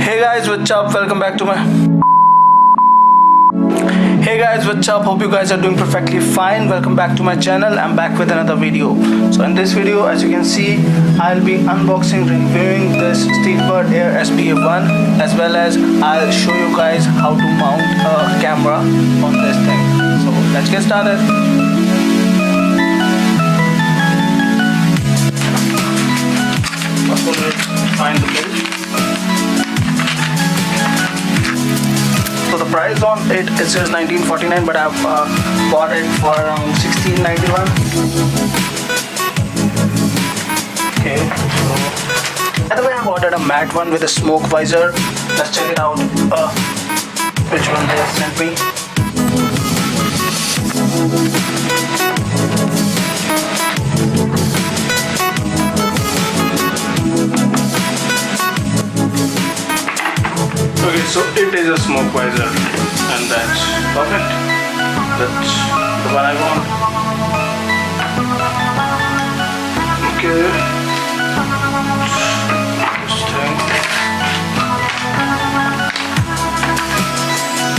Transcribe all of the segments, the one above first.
Hey guys, what's up? Welcome back to my... Hey guys, what's up? Hope you guys are doing perfectly fine. Welcome back to my channel. I'm back with another video. So in this video, as you can see, I'll be unboxing, reviewing this Steelbird SBA-1, as well as I'll show you guys how to mount a camera on this thing. So let's get started. First one, let's find the bill. So the price on it is just $19.49, but I've bought it for around $16.91. Okay, so by the way, I've ordered a matte one with a smoke visor. Let's check it out. Which one they have sent me. Okay, so it is a smoke visor, and that's perfect. That's the one I want. Okay. Interesting.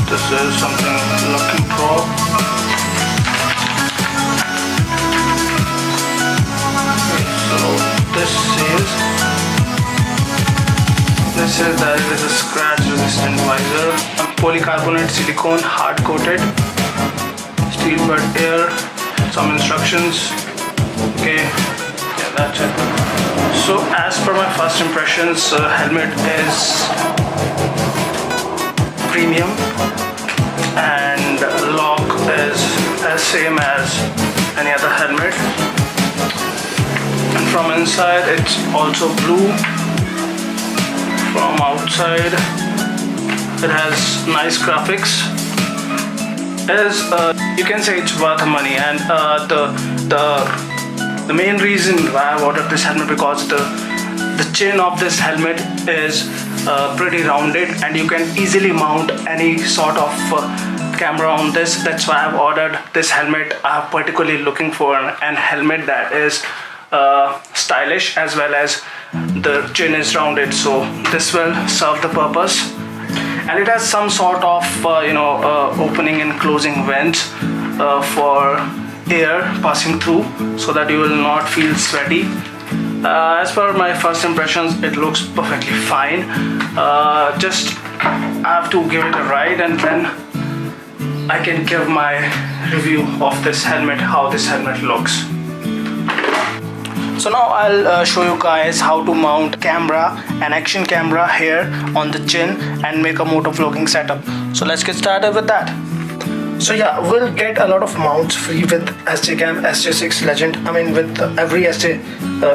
This is something lucky draw. Okay, so this says that it is a scratch resistant visor, polycarbonate silicone hard coated, Steelbird Air, some instructions. Okay, yeah, that's it. So as per my first impressions, helmet is premium and lock is as same as any other helmet, and from inside it's also blue. From outside it has nice graphics. You can say it's worth money, and the main reason why I ordered this helmet, because the chin of this helmet is pretty rounded and you can easily mount any sort of camera on this. That's why I've ordered this helmet. I'm particularly looking for an helmet that is stylish, as well as the chin is rounded, so this will serve the purpose. And it has some sort of opening and closing vents for air passing through, so that you will not feel sweaty. As per my first impressions, it looks perfectly fine. Just I have to give it a ride, and then I can give my review of this helmet, how this helmet looks. So now I'll show you guys how to mount an action camera here on the chin and make a motovlogging setup. So let's get started with that. So yeah, we'll get a lot of mounts free with SJ Cam, SJ6 Legend. I mean, with every SJ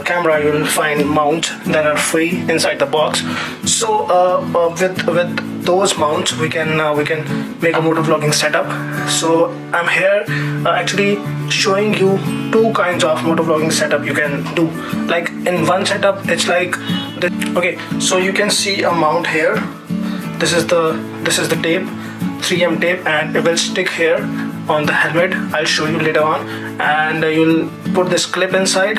camera you will find mounts that are free inside the box. So with those mounts we can make a motovlogging setup. So I'm here actually showing you two kinds of motovlogging setup you can do. Like in one setup, it's like this. Okay, so you can see a mount here. This is the tape, 3M tape, and it will stick here on the helmet. I'll show you later on. And you'll put this clip inside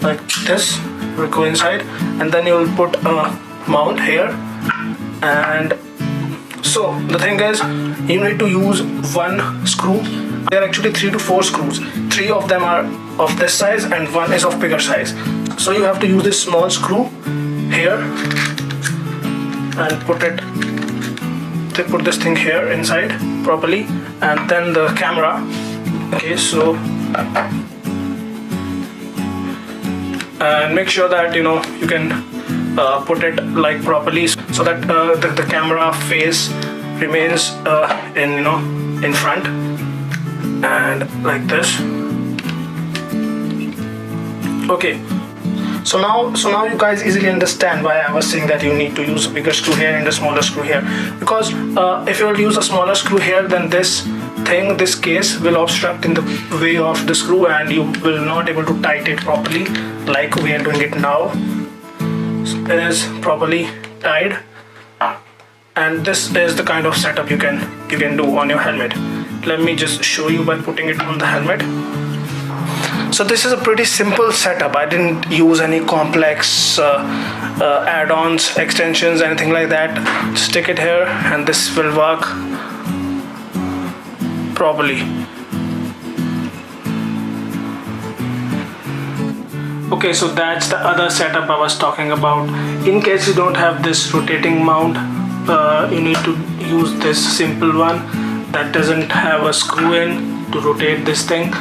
like this. Will go inside, and then you'll put a mount here. And so the thing is, you need to use one screw. There are actually 3 to 4 screws. 3 of them are of this size and 1 is of bigger size. So you have to use this small screw here and put this thing here inside properly, and then the camera. Okay, so and make sure that you can put it like properly, so that the camera face remains in front, and like this. Okay, so now you guys easily understand why I was saying that you need to use a bigger screw here and a smaller screw here. Because if you will use a smaller screw here, then this case will obstruct in the way of the screw, and you will not able to tighten it properly like we are doing it now. It is properly tied, and this is the kind of setup you can do on your helmet. Let me just show you by putting it on the helmet. So this is a pretty simple setup. I didn't use any complex add-ons, extensions, anything like that, stick it here and this will work properly. Okay, so that's the other setup I was talking about. In case you don't have this rotating mount, you need to use this simple one that doesn't have a screw in to rotate this thing.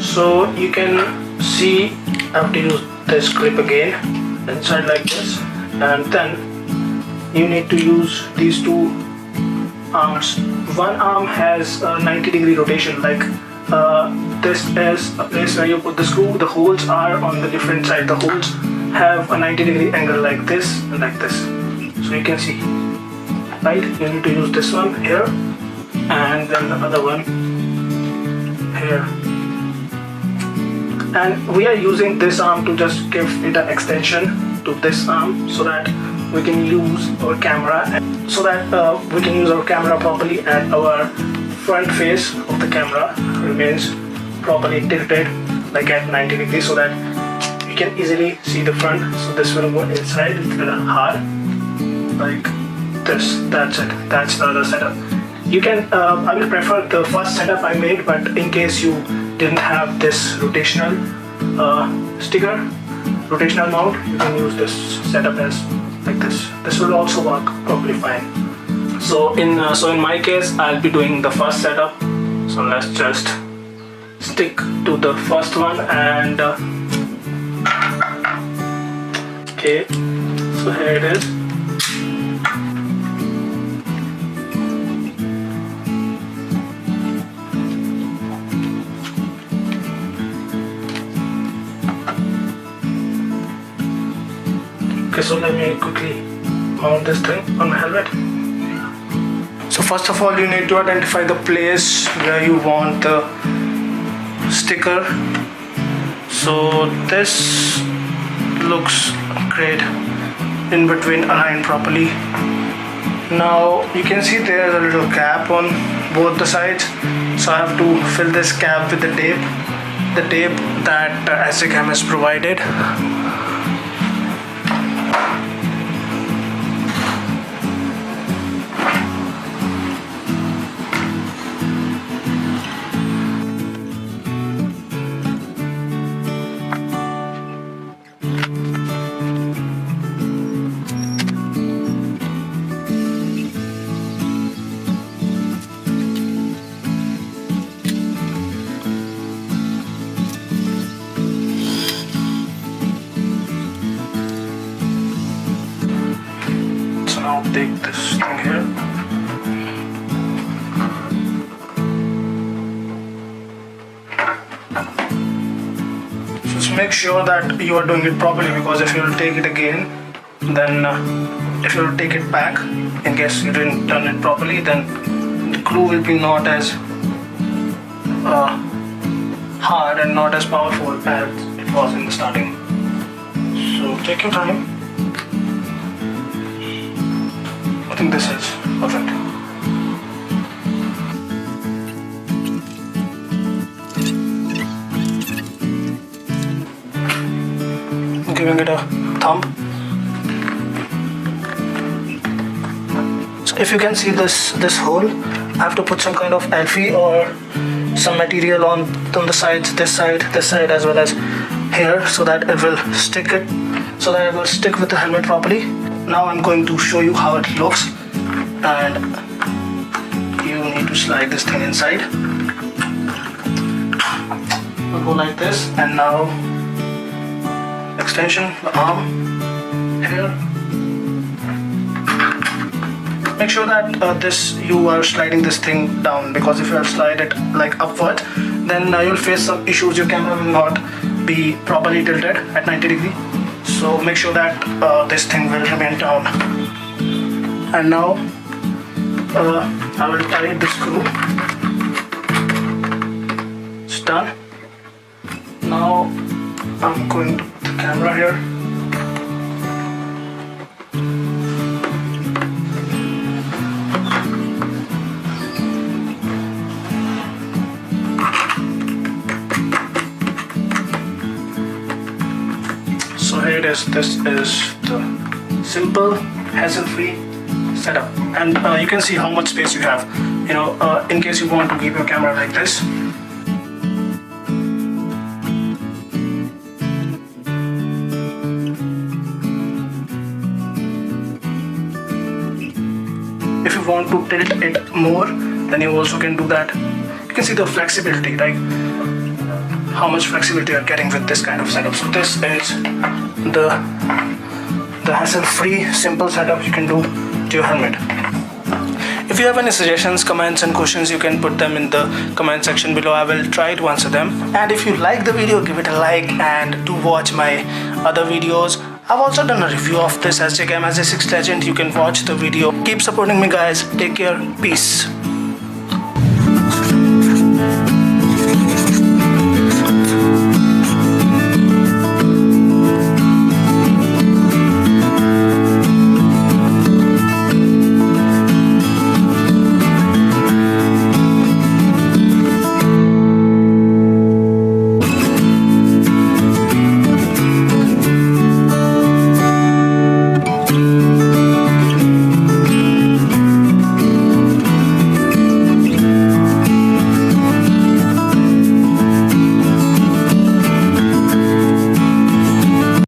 So you can see I have to use this clip again inside like this, and then you need to use these two arms. One arm has a 90-degree rotation, like this is a place where you put the screw. The holes are on the different side. The holes have a 90-degree angle like this and like this. So you can see, right? You need to use this one here and then the other one here. And we are using this arm to just give it an extension to this arm so that we can use our camera, properly, and our front face of the camera remains properly tilted like at 90 degrees so that you can easily see the front. So this will go inside, it's gonna hard like this. That's it. That's the other setup. You can I will prefer the first setup I made, but in case you didn't have this rotational rotational mount, you can use this setup as like this. This will also work probably fine. So in my case, I'll be doing the first setup. So let's just stick to the first one and okay, so here it is. Okay, so let me quickly mount this thing on my helmet. So first of all, you need to identify the place where you want the sticker. So this looks great, in between, aligned properly. Now you can see there's a little gap on both the sides, so I have to fill this gap with the tape that SCAM has provided. Now take this thing here. Just make sure that you are doing it properly, because if you will take it again, then if you will take it back, in case you didn't done it properly, then the glue will be not as hard and not as powerful as it was in the starting. So take your time. I think this is perfect. I'm giving it a thumb. So if you can see this hole, I have to put some kind of alfie or some material on the sides, this side as well as here, so that it will stick with the helmet properly. Now I'm going to show you how it looks, and you need to slide this thing inside. We'll go like this, and now extension, the arm here. Make sure that you are sliding this thing down, because if you slide it like upward, then you'll face some issues. Your camera will not be properly tilted at 90 degrees. So make sure that this thing will remain down. And now I will tighten the screw. It's done. Now I'm going to put the camera here. So here it is. This is the simple, hassle-free setup. And you can see how much space you have, in case you want to keep your camera like this. If you want to tilt it more, then you also can do that. You can see the flexibility, like how much flexibility you are getting with this kind of setup. So this is the hassle-free simple setup you can do to your helmet. If you have any suggestions, comments and questions, you can put them in the comment section below. I will try to answer them. And if you like the video, give it a like, and do watch my other videos. I've also done a review of this SJ Cam as a 6th Legend. You can watch the video. Keep supporting me, guys. Take care. Peace.